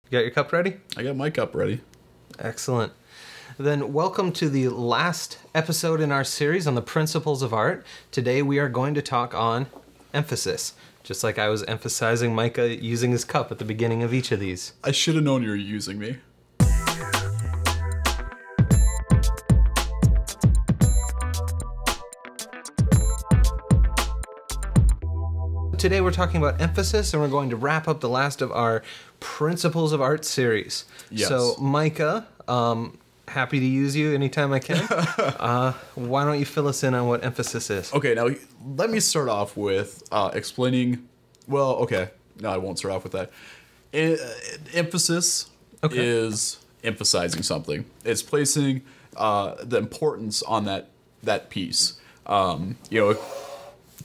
You got your cup ready? I got my cup ready. Excellent. Then welcome to the last episode in our series on the principles of art. Today we are going to talk on emphasis, just like I was emphasizing Micah using his cup at the beginning of each of these. I should have known you were using me. Today we're talking about emphasis, and we're going to wrap up the last of our Principles of Art series. Yes. So, Micah, happy to use you anytime I can. Why don't you fill us in on what emphasis is? Okay, now let me start off with explaining. Well, okay, no, I won't start off with that. Emphasis is emphasizing something. It's placing the importance on that piece. It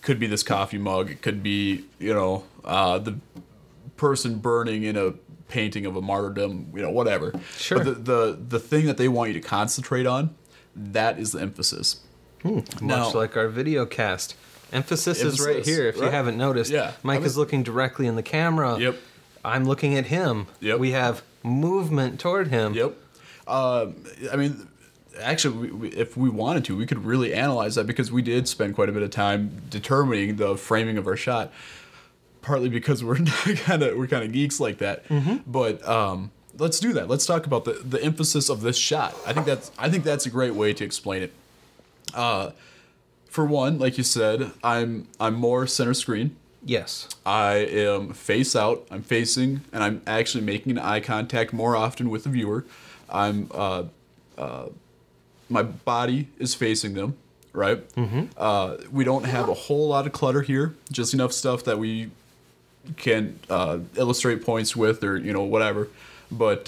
could be this coffee mug. It could be, the person burning in a painting of a martyrdom, whatever. Sure. But the thing that they want you to concentrate on, that is the emphasis. Much like our video cast. Emphasis is right here, if you haven't noticed. Yeah. Mike is looking directly in the camera. Yep. I'm looking at him. Yep. We have movement toward him. Yep. Actually, if we wanted to, we could really analyze that, because we did spend quite a bit of time determining the framing of our shot. Partly because we're kind of geeks like that. Mm-hmm. But let's do that. Let's talk about the emphasis of this shot. I think that's a great way to explain it. For one, like you said, I'm more center screen. Yes. I am face out. I'm facing, and I'm actually making eye contact more often with the viewer. My body is facing them, right? Mm-hmm. We don't have a whole lot of clutter here, just enough stuff that we can illustrate points with, or whatever. But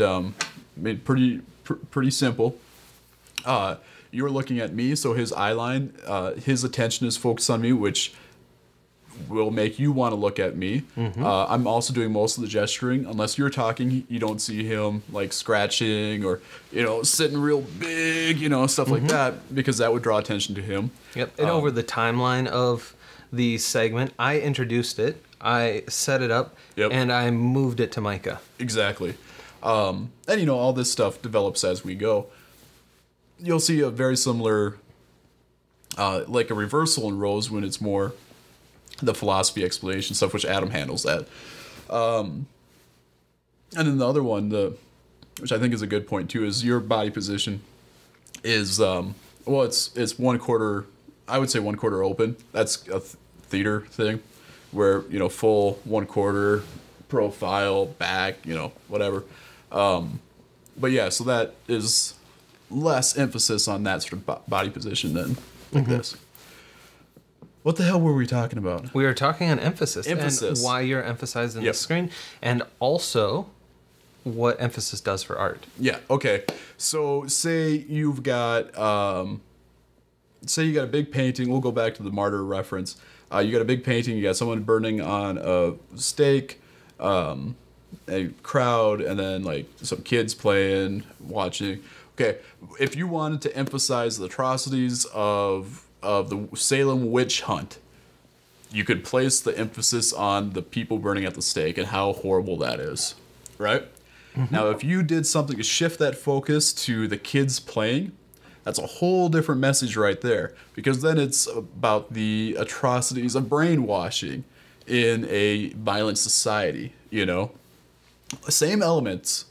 pretty simple. You're looking at me, so his eye line, his attention is focused on me, which will make you want to look at me. Mm-hmm. I'm also doing most of the gesturing. Unless you're talking, you don't see him like scratching or sitting real big, stuff like that, because that would draw attention to him. Yep. And over the timeline of the segment, I introduced it, I set it up, and I moved it to Micah. Exactly. And all this stuff develops as we go. You'll see a very similar, like a reversal in Rose, when it's more the philosophy explanation stuff, which Adam handles that. And then the other one, which I think is a good point too, is your body position is, it's 1/4, I would say 1/4 open. That's a theater thing, where, full 1/4 profile, back, whatever. But yeah, so that is less emphasis on that sort of body position than like this. What the hell were we talking about? We were talking on emphasis. Emphasis. And why you're emphasizing the screen, and also what emphasis does for art. Yeah, okay. So say you got a big painting. We'll go back to the martyr reference. You got a big painting. You got someone burning on a stake, a crowd, and then like some kids playing, watching. Okay, if you wanted to emphasize the atrocities of the Salem witch hunt, you could place the emphasis on the people burning at the stake and how horrible that is, right? Mm-hmm. Now, if you did something to shift that focus to the kids playing, that's a whole different message right there, because then it's about the atrocities of brainwashing in a violent society, Same elements,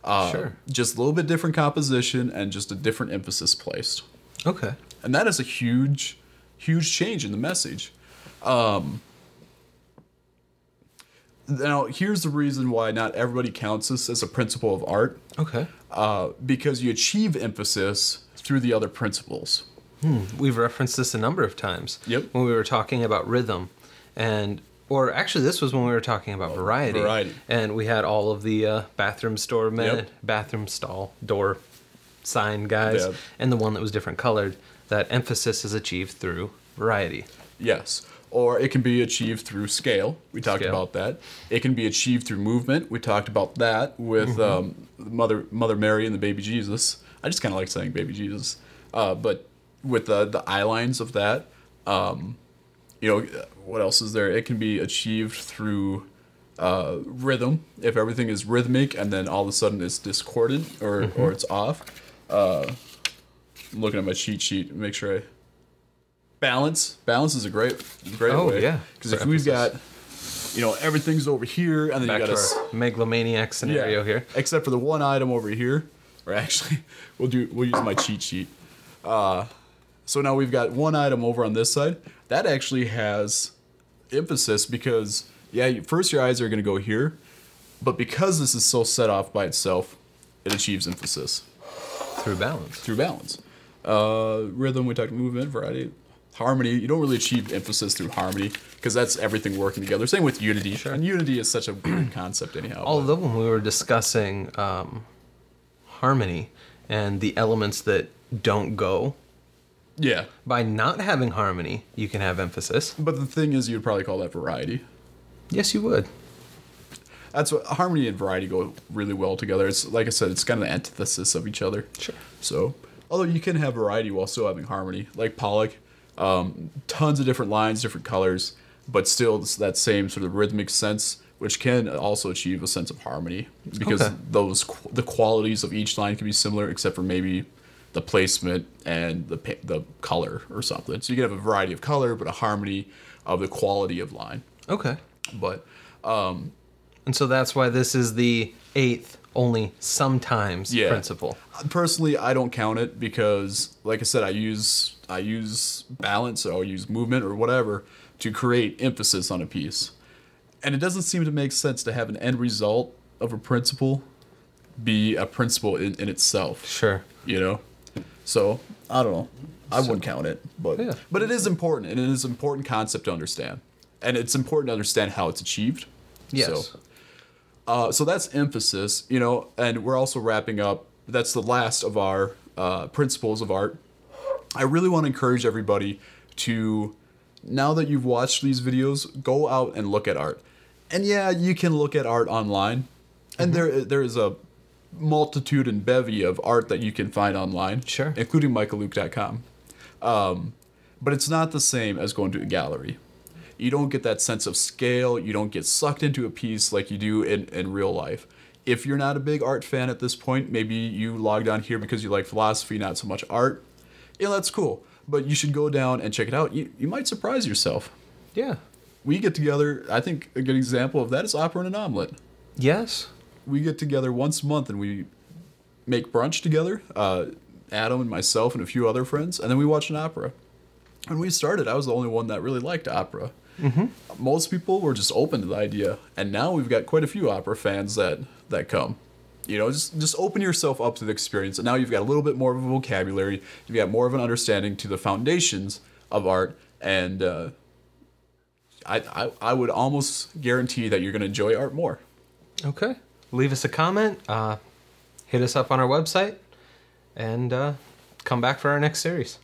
sure. Just a little bit different composition and just a different emphasis placed. Okay. And that is a huge, huge change in the message. Now, here's the reason why not everybody counts this as a principle of art. Okay. Because you achieve emphasis through the other principles. We've referenced this a number of times. Yep. When we were talking about rhythm, or actually this was when we were talking about variety. Variety. And we had all of the bathroom stall door sign guys, and the one that was different colored. That emphasis is achieved through variety. Yes. Or it can be achieved through scale. We talked about that. It can be achieved through movement. We talked about that with Mother Mary and the baby Jesus. I just kind of like saying baby Jesus. But with the eye lines of that, what else is there? It can be achieved through rhythm. If everything is rhythmic and then all of a sudden it's discordant or it's off. I'm looking at my cheat sheet to make sure I balance. Balance is a great way. Oh yeah. Because if we've got, everything's over here and then Back you got to our megalomaniac scenario here. Except for the one item over here. Or actually, we'll use my cheat sheet. So now we've got one item over on this side. That actually has emphasis because, first your eyes are going to go here. But because this is so set off by itself, it achieves emphasis. Through balance. Through balance. Rhythm, we talked movement, variety. Harmony, you don't really achieve emphasis through harmony because that's everything working together. Same with unity. Sure. And unity is such a weird concept anyhow. Although when we were discussing harmony and the elements that don't go, yeah. by not having harmony, you can have emphasis. But the thing is, you'd probably call that variety. Yes, you would. That's what harmony and variety go really well together. It's like I said, it's kind of the antithesis of each other. Sure. So, although you can have variety while still having harmony, like Pollock, tons of different lines, different colors, but still it's that same sort of rhythmic sense, which can also achieve a sense of harmony because the qualities of each line can be similar, except for maybe the placement and the color or something. So you can have a variety of color, but a harmony of the quality of line. Okay. But and so that's why this is the 8th only sometimes principle. Personally, I don't count it because, like I said, I use balance or I'll use movement or whatever to create emphasis on a piece. And it doesn't seem to make sense to have an end result of a principle be a principle in itself. Sure. So, I don't know. I wouldn't count it. But it is important, and it is an important concept to understand. And it's important to understand how it's achieved. Yes. So that's emphasis, and we're also wrapping up. That's the last of our principles of art. I really want to encourage everybody to, now that you've watched these videos, go out and look at art. And you can look at art online, and there is a multitude and bevy of art that you can find online, sure, including michaelluke.com. But it's not the same as going to a gallery. You don't get that sense of scale. You don't get sucked into a piece like you do in real life. If you're not a big art fan at this point, maybe you logged on here because you like philosophy, not so much art. That's cool. But you should go down and check it out. You might surprise yourself. Yeah. We get together. I think a good example of that is Opera and an Omelet. Yes. We get together once a month and we make brunch together. Adam and myself and a few other friends. And then we watch an opera. When we started, I was the only one that really liked opera. Mm-hmm. Most people were just open to the idea. And now we've got quite a few opera fans that come. Just open yourself up to the experience. And now you've got a little bit more of a vocabulary. You've got more of an understanding to the foundations of art. And I would almost guarantee that you're going to enjoy art more. Okay. Leave us a comment. Hit us up on our website. And come back for our next series.